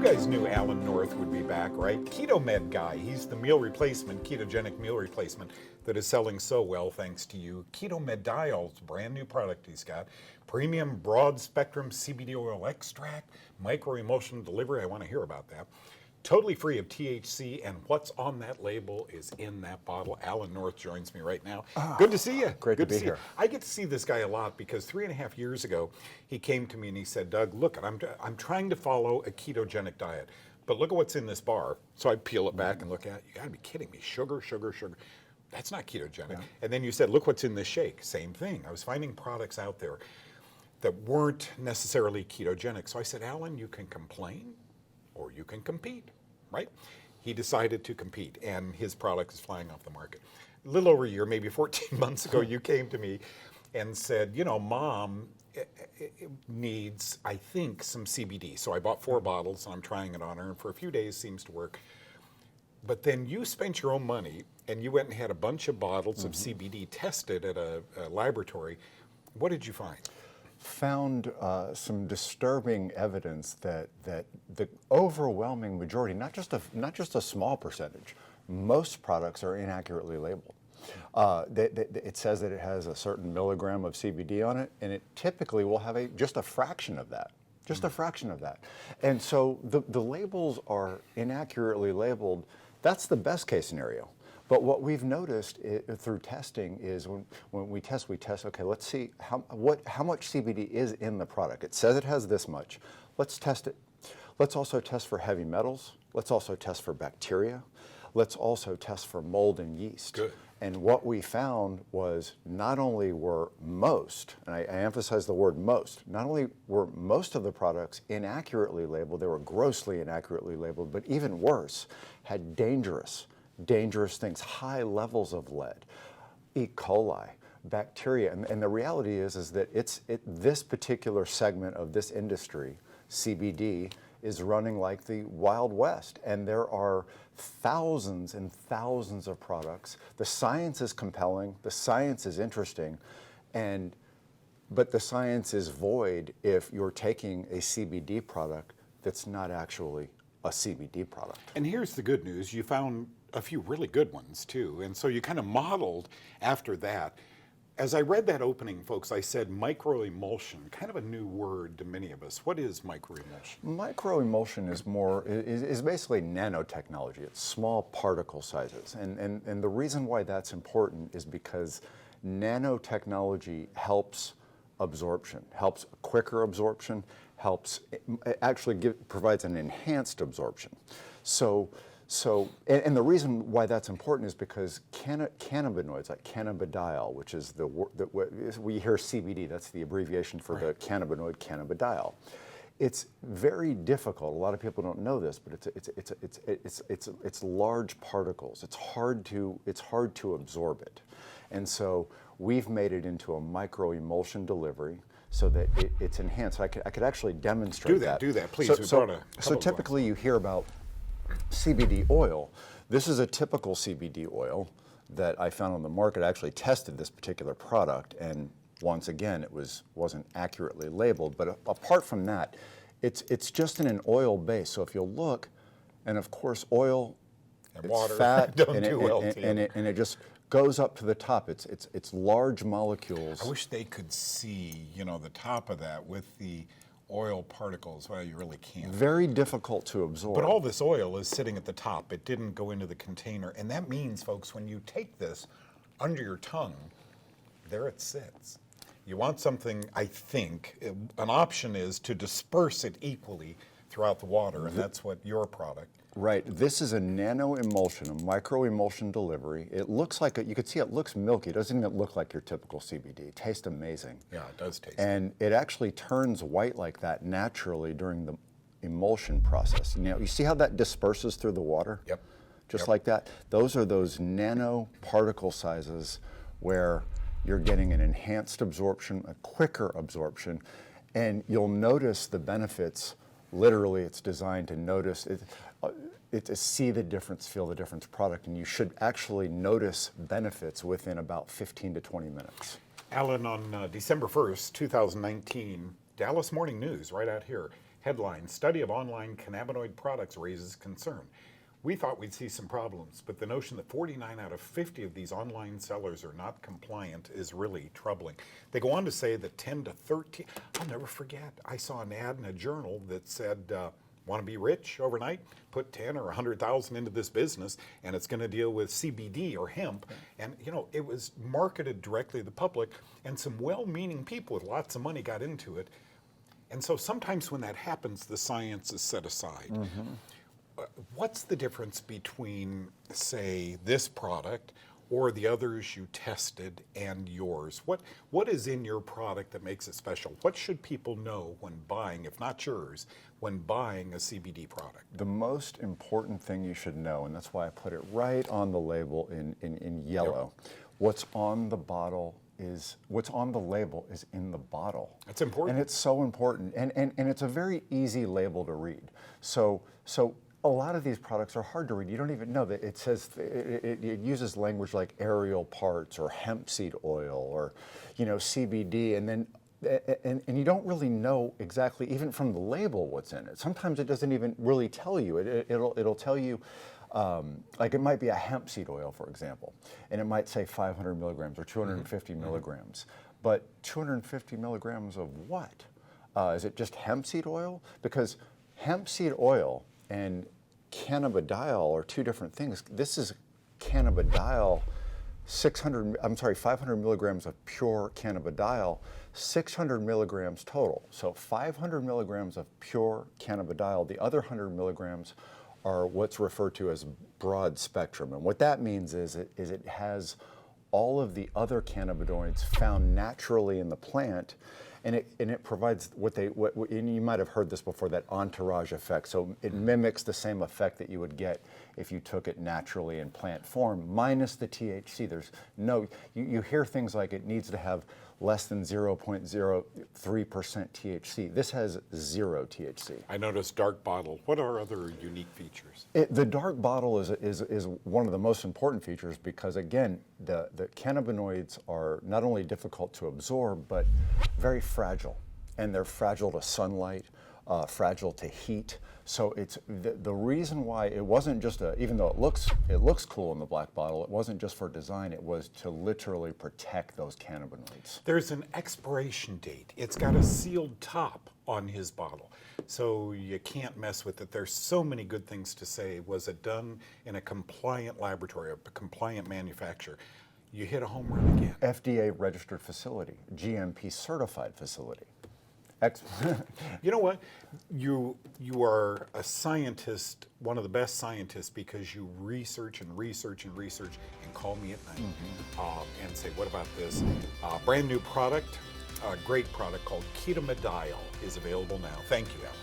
guys knew Alan North would be back, right? KetoMed guy. He's the meal replacement, ketogenic meal replacement that is selling so well thanks to you. KetoMediol, brand new product he's got. Premium broad spectrum CBD oil extract, micro-emulsion delivery. I want to hear about that. Totally free of THC, and what's on that label is in that bottle. Alan North joins me right now. Good to see you. Great Good to be here. I get to see this guy a lot because 3.5 years ago, he came to me and he said, Doug, look, I'm trying to follow a ketogenic diet, but look at what's in this bar. So I peel it back and look at it. You gotta be kidding me. Sugar, sugar, sugar. That's not ketogenic. Yeah. And then you said, look what's in this shake. Same thing. I was finding products out there that weren't necessarily ketogenic. So I said, Alan, you can complain or you can compete. Right? He decided to compete, and his product is flying off the market. A little over a year, maybe 14 months ago, you came to me and said, you know, Mom needs, I think, some CBD. So I bought 4 bottles, and I'm trying it on her, and for a few days seems to work. But then you spent your own money, and you went and had a bunch of bottles of CBD tested at a laboratory. What did you find? Found some disturbing evidence that the overwhelming majority, not just a small percentage, most products are inaccurately labeled. It says that it has a certain milligram of CBD on it, and it typically will have just a fraction of that. Just a fraction of that. And so the labels are inaccurately labeled. That's the best case scenario. But what we've noticed through testing is when we test, okay, let's see how much CBD is in the product. It says it has this much. Let's test it. Let's also test for heavy metals. Let's also test for bacteria. Let's also test for mold and yeast. Good. And what we found was not only were most, and I emphasize the word most, not only were most of the products inaccurately labeled, they were grossly inaccurately labeled, but even worse, had dangerous things, high levels of lead, E. coli, bacteria. And the reality is that this particular segment of this industry, CBD, is running like the Wild West. And there are thousands and thousands of products. The science is compelling, the science is interesting, but the science is void if you're taking a CBD product that's not actually a CBD product. And here's the good news. You found a few really good ones too. And so you kind of modeled after that. As I read that opening, folks, I said microemulsion, kind of a new word to many of us. What is microemulsion? Microemulsion is basically nanotechnology. It's small particle sizes. And the reason why that's important is because nanotechnology helps absorption, helps quicker absorption, provides an enhanced absorption. And the reason why that's important is because cannabinoids like cannabidiol, which is we hear CBD, that's the abbreviation for the cannabinoid cannabidiol. It's very difficult. A lot of people don't know this, but it's large particles. It's hard to absorb it, and so we've made it into a microemulsion delivery so that it's enhanced. I could actually demonstrate that. Do that, please. So typically you hear about CBD oil. This is a typical CBD oil that I found on the market. I actually tested this particular product, and once again, it wasn't accurately labeled. But apart from that, it's just in an oil base. So if you'll look, and of course, oil, and it's water fat, and it just goes up to the top. It's large molecules. I wish they could see, the top of that with the oil particles. Well, you really can't. Very difficult to absorb. But all this oil is sitting at the top. It didn't go into the container. And that means, folks, when you take this under your tongue, there it sits. You want something, I think, an option is to disperse it equally throughout the water, and that's what your product. Right. This is a nano-emulsion, a micro-emulsion delivery. It looks like, you can see it looks milky. It doesn't even look like your typical CBD. It tastes amazing. Yeah, it does taste And it actually turns white like that naturally during the emulsion process. You see how that disperses through the water? Yep. Just like that? Those are those nano particle sizes where you're getting an enhanced absorption, a quicker absorption, and you'll notice the benefits. Literally, it's designed to notice to see the difference, feel the difference product, and you should actually notice benefits within about 15 to 20 minutes. Alan, on December 1st, 2019, Dallas Morning News, right out here, Headline, study of online cannabinoid products raises concern. We thought we'd see some problems, but the notion that 49 out of 50 of these online sellers are not compliant is really troubling. They go on to say that 10 to 13, I'll never forget, I saw an ad in a journal that said, want to be rich overnight? Put 10 or 100,000 into this business, and it's going to deal with CBD or hemp. And you know, it was marketed directly to the public, and some well-meaning people with lots of money got into it. And so sometimes when that happens, the science is set aside. What's the difference between, say, this product or the others you tested and yours? What is in your product that makes it special? What should people know when buying, if not yours, when buying a CBD product? The most important thing you should know, and that's why I put it right on the label in yellow, what's on the bottle is, what's on the label is in the bottle. That's important. And it's so important. And it's a very easy label to read. So a lot of these products are hard to read. You don't even know that it says, it uses language like aerial parts or hemp seed oil or, you know, CBD, and then and you don't really know exactly, even from the label, what's in it. Sometimes it doesn't even really tell you. It'll tell you, like it might be a hemp seed oil, for example, and it might say 500 milligrams or 250 milligrams. But 250 milligrams of what? Is it just hemp seed oil? Because hemp seed oil and cannabidiol are two different things. This is cannabidiol, 500 milligrams of pure cannabidiol, 600 milligrams total. So 500 milligrams of pure cannabidiol. The other 100 milligrams are what's referred to as broad spectrum. And what that means is it has all of the other cannabinoids found naturally in the plant, and it provides and you might have heard this before, that entourage effect. So it mimics the same effect that you would get if you took it naturally in plant form, minus the THC. There's no, you hear things like it needs to have less than 0.03% THC. This has 0 THC. I noticed dark bottle. What are other unique features? The dark bottle is one of the most important features because, again, the cannabinoids are not only difficult to absorb, but very fragile. And they're fragile to sunlight, fragile to heat. So it's the reason why it wasn't just even though it looks cool in the black bottle, it wasn't just for design, it was to literally protect those cannabinoids. There's an expiration date. It's got a sealed top on his bottle, so you can't mess with it. There's so many good things to say. Was it done in a compliant laboratory, a compliant manufacturer? You hit a home run again. FDA registered facility, GMP certified facility. You know what? You are a scientist, one of the best scientists, because you research and research and research and call me at night and say, what about this? Brand new product, a great product called KetoMediol is available now. Thank you, Alan.